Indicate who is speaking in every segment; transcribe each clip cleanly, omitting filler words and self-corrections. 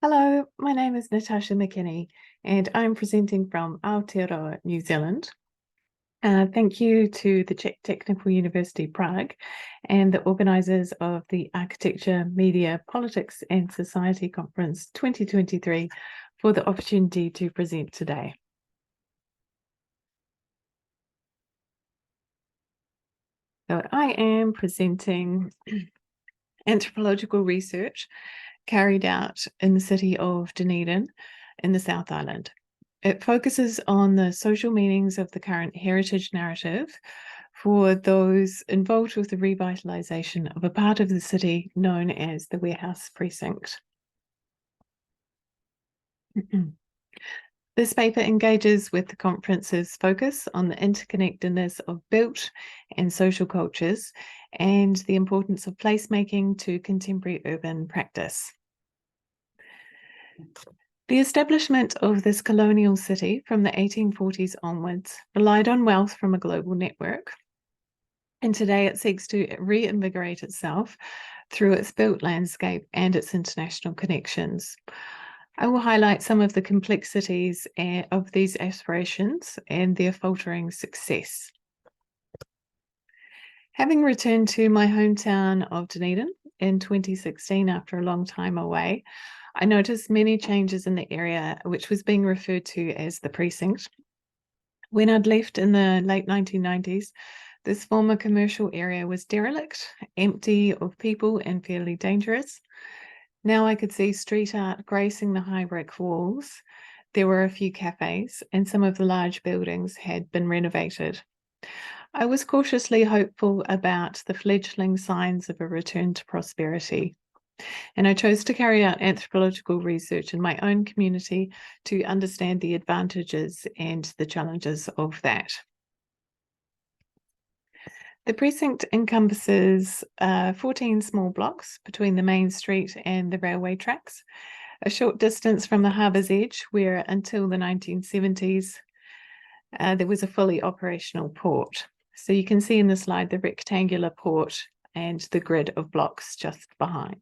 Speaker 1: Hello, my name is Natasha McKinney, and I'm presenting from Aotearoa, New Zealand. Thank you to the Czech Technical University Prague and the organisers of the Architecture, Media, Politics and Society Conference 2023 for the opportunity to present today. So I am presenting anthropological research carried out in the city of Dunedin in the South Island. It focuses on the social meanings of the current heritage narrative for those involved with the revitalization of a part of the city known as the Warehouse Precinct. This paper engages with the conference's focus on the interconnectedness of built and social cultures and the importance of placemaking to contemporary urban practice. The establishment of this colonial city from the 1840s onwards relied on wealth from a global network, and today it seeks to reinvigorate itself through its built landscape and its international connections. I will highlight some of the complexities of these aspirations and their faltering success. Having returned to my hometown of Dunedin in 2016 after a long time away, I noticed many changes in the area, which was being referred to as the Precinct. When I'd left in the late 1990s, this former commercial area was derelict, empty of people and fairly dangerous. Now I could see street art gracing the high brick walls. There were a few cafes and some of the large buildings had been renovated. I was cautiously hopeful about the fledgling signs of a return to prosperity. And I chose to carry out anthropological research in my own community to understand the advantages and the challenges of that. The precinct encompasses 14 small blocks between the main street and the railway tracks, a short distance from the harbour's edge, where until the 1970s, there was a fully operational port. So you can see in the slide the rectangular port and the grid of blocks just behind.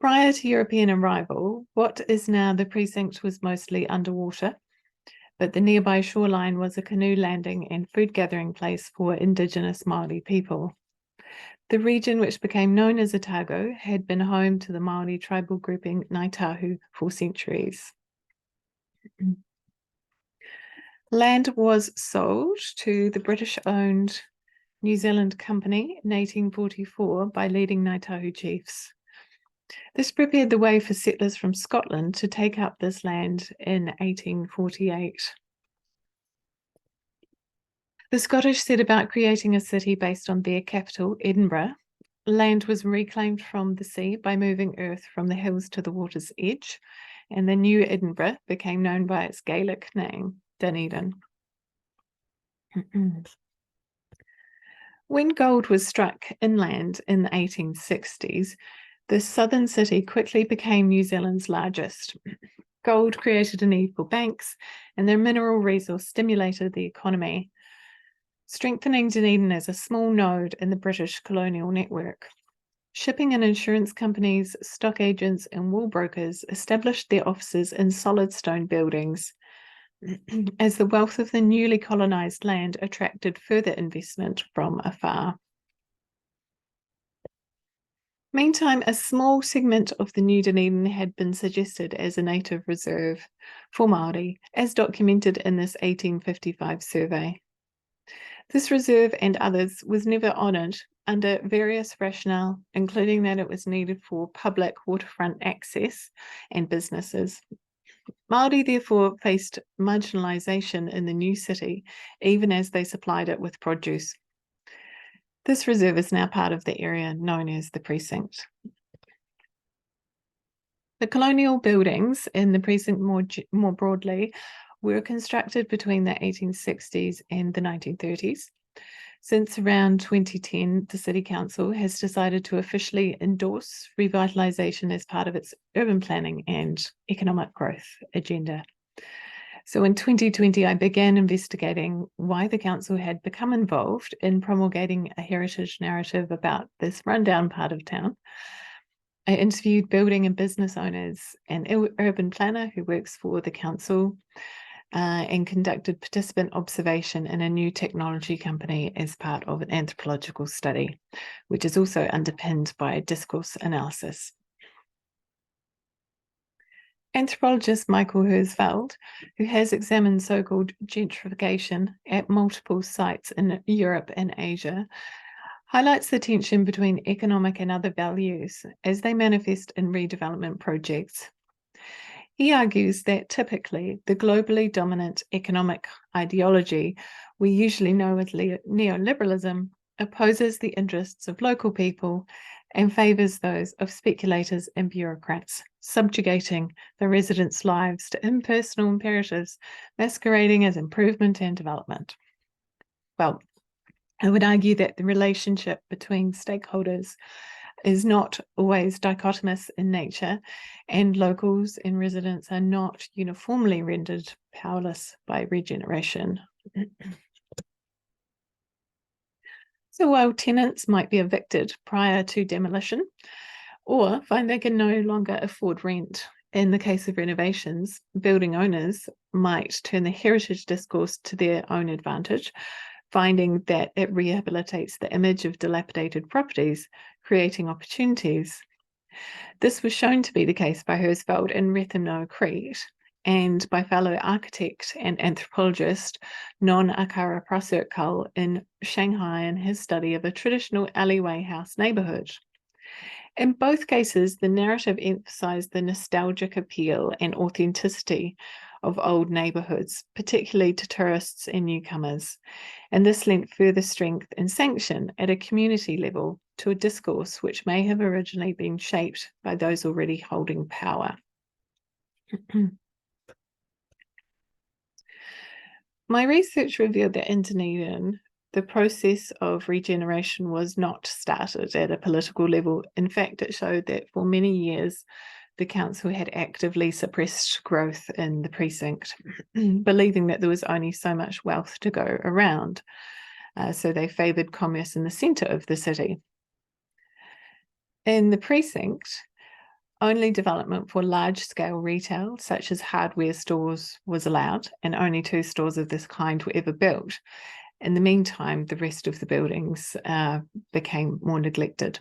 Speaker 1: Prior to European arrival, what is now the precinct was mostly underwater, but the nearby shoreline was a canoe landing and food gathering place for Indigenous Māori people. The region, which became known as Otago, had been home to the Māori tribal grouping Ngāi Tahu for centuries. Land was sold to the British-owned New Zealand Company in 1844 by leading Ngāi Tahu chiefs. This prepared the way for settlers from Scotland to take up this land in 1848. The Scottish set about creating a city based on their capital, Edinburgh. Land was reclaimed from the sea by moving earth from the hills to the water's edge, and the new Edinburgh became known by its Gaelic name, Dunedin. When gold was struck inland in the 1860s, the southern city quickly became New Zealand's largest. Gold created a need for banks, and their mineral resource stimulated the economy, strengthening Dunedin as a small node in the British colonial network. Shipping and insurance companies, stock agents, and wool brokers established their offices in solid stone buildings, as the wealth of the newly colonised land attracted further investment from afar. Meantime, a small segment of the New Dunedin had been suggested as a native reserve for Māori, as documented in this 1855 survey. This reserve and others was never honoured under various rationale, including that it was needed for public waterfront access and businesses. Māori therefore faced marginalisation in the new city, even as they supplied it with produce. This reserve is now part of the area known as the Precinct. The colonial buildings in the Precinct more broadly were constructed between the 1860s and the 1930s. Since around 2010, the City Council has decided to officially endorse revitalisation as part of its urban planning and economic growth agenda. So in 2020, I began investigating why the council had become involved in promulgating a heritage narrative about this rundown part of town. I interviewed building and business owners, an urban planner who works for the council, and conducted participant observation in a new technology company as part of an anthropological study, which is also underpinned by discourse analysis. Anthropologist Michael Herzfeld, who has examined so-called gentrification at multiple sites in Europe and Asia, highlights the tension between economic and other values as they manifest in redevelopment projects. He argues that typically the globally dominant economic ideology we usually know as neoliberalism opposes the interests of local people and favours those of speculators and bureaucrats, subjugating the residents' lives to impersonal imperatives masquerading as improvement and development. Well, I would argue that the relationship between stakeholders is not always dichotomous in nature, and locals and residents are not uniformly rendered powerless by regeneration. So while tenants might be evicted prior to demolition or find they can no longer afford rent, in the case of renovations, building owners might turn the heritage discourse to their own advantage, finding that it rehabilitates the image of dilapidated properties, creating opportunities. This was shown to be the case by Herzfeld in Rethymno, Crete, and by fellow architect and anthropologist Non Akara Praserkal in Shanghai in his study of a traditional alleyway house neighborhood. In both cases, the narrative emphasized the nostalgic appeal and authenticity of old neighborhoods, particularly to tourists and newcomers, and this lent further strength and sanction at a community level to a discourse which may have originally been shaped by those already holding power. My research revealed that in Dunedin, the process of regeneration was not started at a political level. In fact, it showed that for many years, the council had actively suppressed growth in the precinct, believing that there was only so much wealth to go around. So they favoured commerce in the centre of the city. In the precinct, only development for large-scale retail, such as hardware stores, was allowed, and only 2 stores of this kind were ever built. In the meantime, the rest of the buildings became more neglected.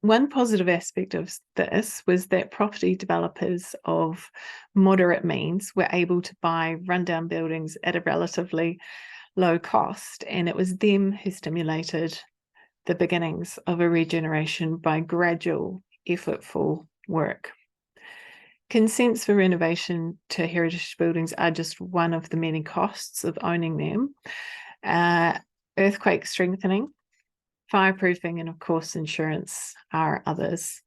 Speaker 1: One positive aspect of this was that property developers of moderate means were able to buy rundown buildings at a relatively low cost, and it was them who stimulated the beginnings of a regeneration by gradual, effortful work. Consents for renovation to heritage buildings are just one of the many costs of owning them. Earthquake strengthening, fireproofing, and of course insurance are others.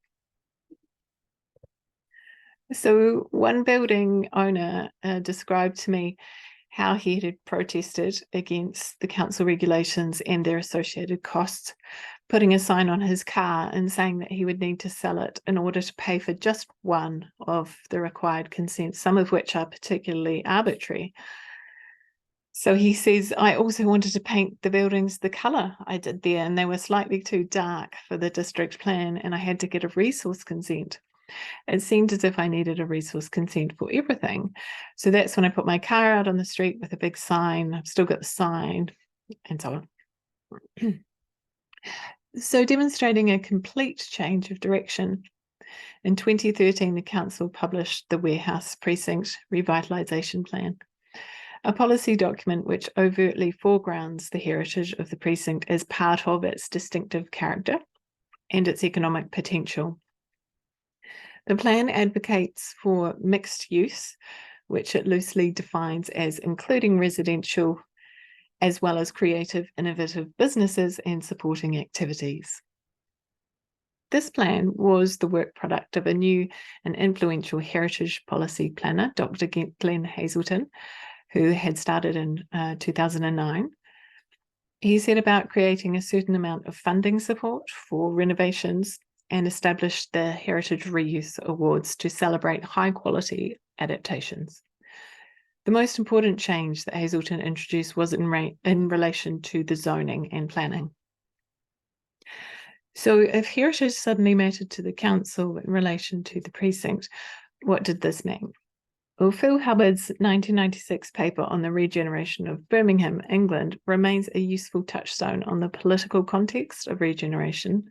Speaker 1: So one building owner described to me how he had protested against the council regulations and their associated costs, putting a sign on his car and saying that he would need to sell it in order to pay for just one of the required consents, some of which are particularly arbitrary. So he says, I also wanted to paint the buildings the colour I did there, and they were slightly too dark for the district plan, and I had to get a resource consent. It seemed as if I needed a resource consent for everything. So that's when I put my car out on the street with a big sign. I've still got the sign, and so on. So demonstrating a complete change of direction, in 2013, the council published the Warehouse Precinct Revitalization Plan, a policy document which overtly foregrounds the heritage of the precinct as part of its distinctive character and its economic potential. The plan advocates for mixed use, which it loosely defines as including residential, as well as creative, innovative businesses and supporting activities. This plan was the work product of a new and influential heritage policy planner, Dr. Glenn Hazelton, who had started in 2009. He set about creating a certain amount of funding support for renovations and established the Heritage Reuse Awards to celebrate high-quality adaptations. The most important change that Hazelton introduced was in relation to the zoning and planning. So if heritage suddenly mattered to the council in relation to the precinct, what did this mean? Well, Phil Hubbard's 1996 paper on the regeneration of Birmingham, England, remains a useful touchstone on the political context of regeneration,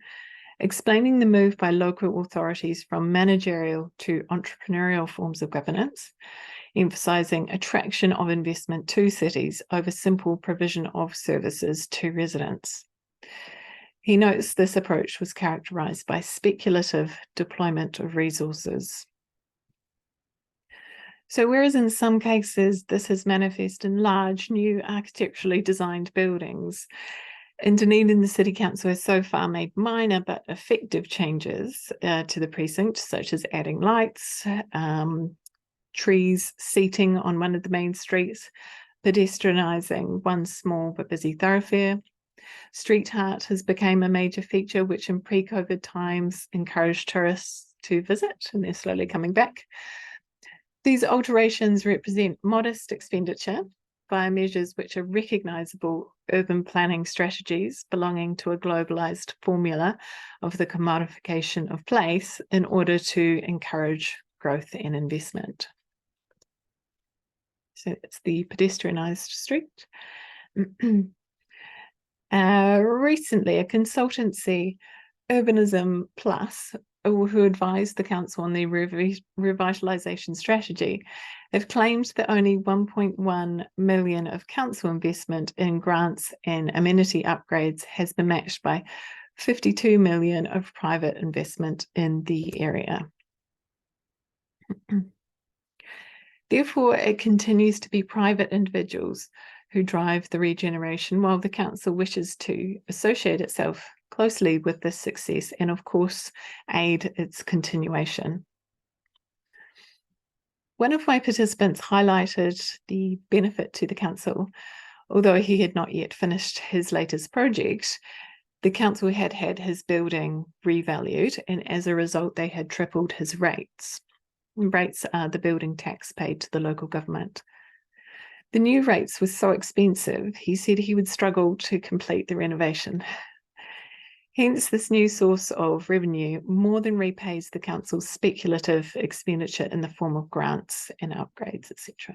Speaker 1: explaining the move by local authorities from managerial to entrepreneurial forms of governance, emphasising attraction of investment to cities over simple provision of services to residents. He notes this approach was characterised by speculative deployment of resources. So whereas in some cases this has manifested in large, new architecturally designed buildings, in Dunedin, the City Council has so far made minor but effective changes to the precinct, such as adding lights, trees, seating on one of the main streets, pedestrianising one small but busy thoroughfare. Street art has become a major feature, which in pre-COVID times encouraged tourists to visit, and they're slowly coming back. These alterations represent modest expenditure via measures which are recognisable urban planning strategies belonging to a globalised formula of the commodification of place in order to encourage growth and investment. So it's the pedestrianised street. Recently, a consultancy, Urbanism Plus, who advised the council on the revitalisation strategy, have claimed that only 1.1 million of council investment in grants and amenity upgrades has been matched by 52 million of private investment in the area. Therefore, it continues to be private individuals who drive the regeneration, while the council wishes to associate itself closely with this success and, of course, aid its continuation. One of my participants highlighted the benefit to the council. Although he had not yet finished his latest project, the council had had his building revalued, and as a result, they had tripled his rates. Rates are the building tax paid to the local government. The new rates were so expensive, he said he would struggle to complete the renovation. Hence, this new source of revenue more than repays the council's speculative expenditure in the form of grants and upgrades, etc.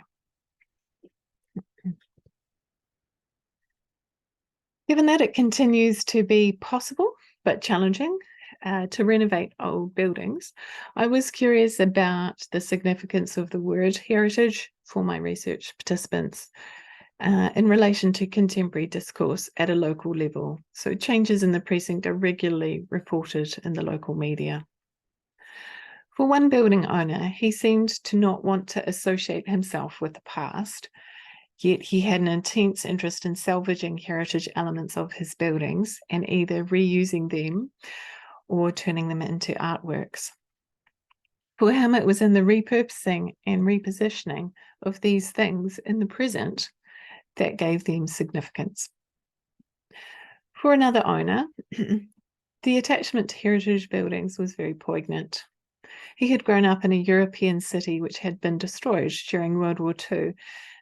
Speaker 1: Given that it continues to be possible but challenging to renovate old buildings, I was curious about the significance of the word heritage for my research participants in relation to contemporary discourse at a local level. So changes in the precinct are regularly reported in the local media. For one building owner, he seemed to not want to associate himself with the past, yet he had an intense interest in salvaging heritage elements of his buildings and either reusing them or turning them into artworks. For him, it was in the repurposing and repositioning of these things in the present that gave them significance. For another owner, the attachment to heritage buildings was very poignant. He had grown up in a European city which had been destroyed during World War II,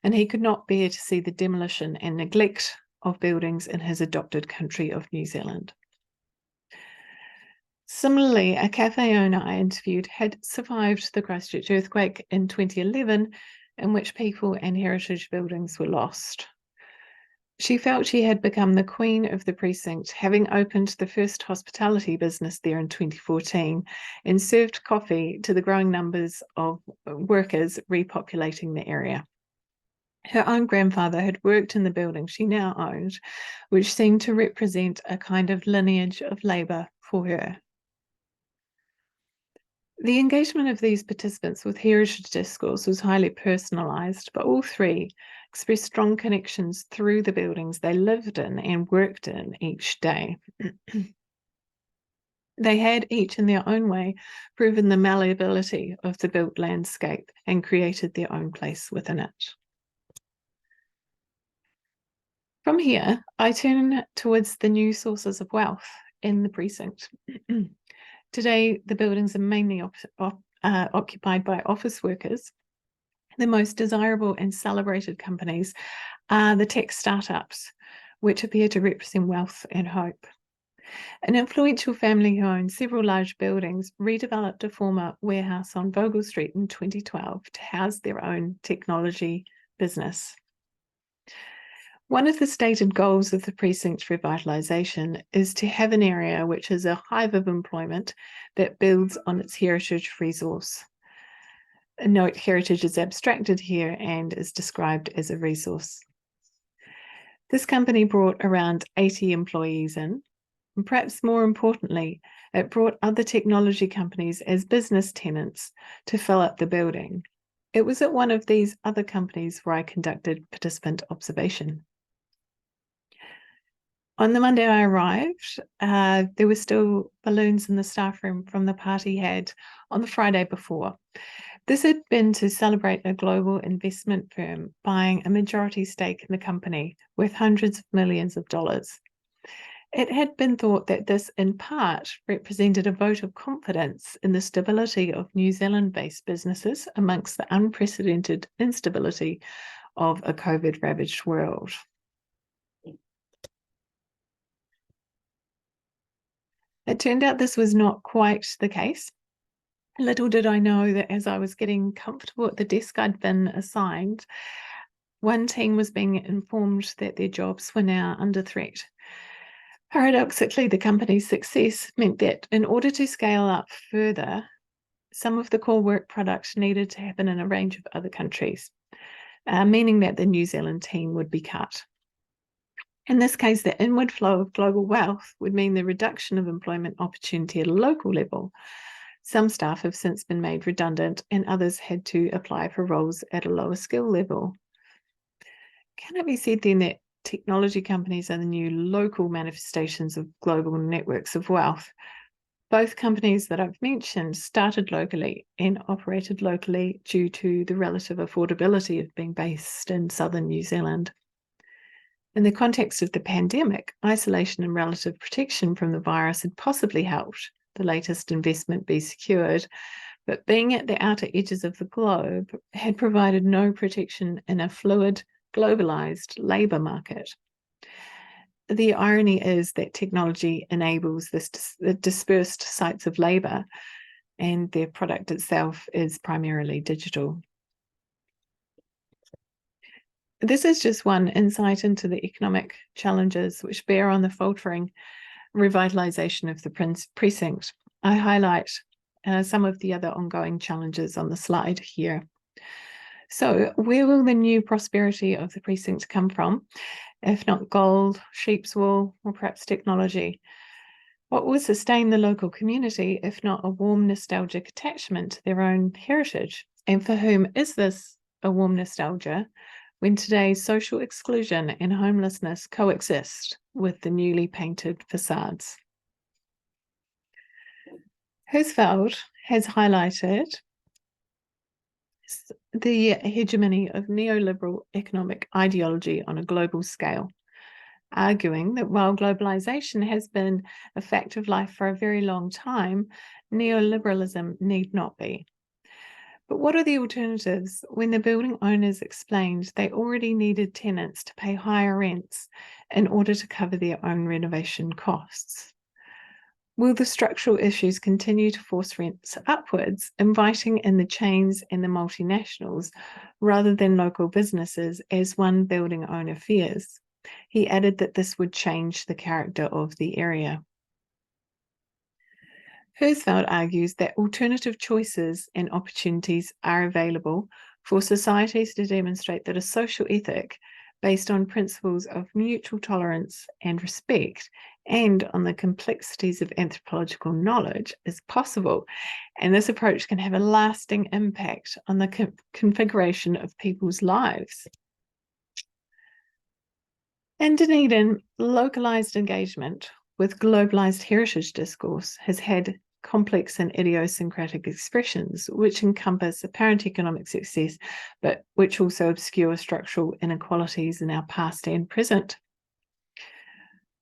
Speaker 1: and he could not bear to see the demolition and neglect of buildings in his adopted country of New Zealand. Similarly, a cafe owner I interviewed had survived the Christchurch earthquake in 2011, in which people and heritage buildings were lost. She felt she had become the queen of the precinct, having opened the first hospitality business there in 2014 and served coffee to the growing numbers of workers repopulating the area. Her own grandfather had worked in the building she now owned, which seemed to represent a kind of lineage of labour for her. The engagement of these participants with heritage discourse was highly personalised, but all three expressed strong connections through the buildings they lived in and worked in each day. They had each in their own way proven the malleability of the built landscape and created their own place within it. From here, I turn towards the new sources of wealth in the precinct. Today, the buildings are mainly occupied by office workers. The most desirable and celebrated companies are the tech startups, which appear to represent wealth and hope. An influential family who owned several large buildings redeveloped a former warehouse on Vogel Street in 2012 to house their own technology business. One of the stated goals of the Precinct's revitalisation is to have an area which is a hive of employment that builds on its heritage resource. Note, heritage is abstracted here and is described as a resource. This company brought around 80 employees in, and perhaps more importantly, it brought other technology companies as business tenants to fill up the building. It was at one of these other companies where I conducted participant observation. On the Monday I arrived, there were still balloons in the staff room from the party had on the Friday before. This had been to celebrate a global investment firm buying a majority stake in the company worth hundreds of millions of dollars. It had been thought that this, in part, represented a vote of confidence in the stability of New Zealand-based businesses amongst the unprecedented instability of a COVID-ravaged world. It turned out this was not quite the case. Little did I know that as I was getting comfortable at the desk I'd been assigned, one team was being informed that their jobs were now under threat. Paradoxically, the company's success meant that in order to scale up further, some of the core work product needed to happen in a range of other countries, meaning that the New Zealand team would be cut. In this case, the inward flow of global wealth would mean the reduction of employment opportunity at a local level. Some staff have since been made redundant and others had to apply for roles at a lower skill level. Can it be said then that technology companies are the new local manifestations of global networks of wealth? Both companies that I've mentioned started locally and operated locally due to the relative affordability of being based in southern New Zealand. In the context of the pandemic, isolation and relative protection from the virus had possibly helped the latest investment be secured, but being at the outer edges of the globe had provided no protection in a fluid, globalized labour market. The irony is that technology enables the dispersed sites of labour, and their product itself is primarily digital. This is just one insight into the economic challenges which bear on the faltering revitalisation of the precinct. I highlight some of the other ongoing challenges on the slide here. So, where will the new prosperity of the precinct come from? If not gold, sheep's wool, or perhaps technology? What will sustain the local community if not a warm nostalgic attachment to their own heritage? And for whom is this a warm nostalgia when today's social exclusion and homelessness coexist with the newly painted facades? Herzfeld has highlighted the hegemony of neoliberal economic ideology on a global scale, arguing that while globalization has been a fact of life for a very long time, neoliberalism need not be. But what are the alternatives when the building owners explained they already needed tenants to pay higher rents in order to cover their own renovation costs? Will the structural issues continue to force rents upwards, inviting in the chains and the multinationals rather than local businesses, as one building owner fears? He added that this would change the character of the area. Herzfeld argues that alternative choices and opportunities are available for societies to demonstrate that a social ethic based on principles of mutual tolerance and respect and on the complexities of anthropological knowledge is possible. And this approach can have a lasting impact on the configuration of people's lives. In Dunedin, localised engagement with globalised heritage discourse has had complex and idiosyncratic expressions which encompass apparent economic success, but which also obscure structural inequalities in our past and present.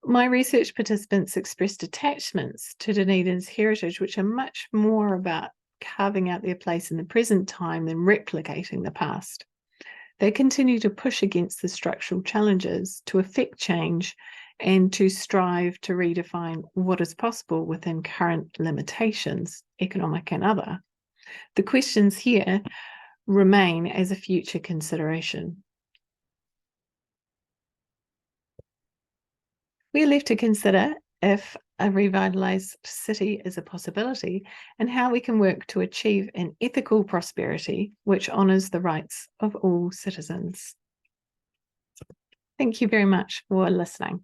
Speaker 1: My research participants expressed attachments to Dunedin's heritage, which are much more about carving out their place in the present time than replicating the past. They continue to push against the structural challenges to effect change and to strive to redefine what is possible within current limitations, economic and other. The questions here remain as a future consideration. We're left to consider if a revitalised city is a possibility and how we can work to achieve an ethical prosperity which honours the rights of all citizens. Thank you very much for listening.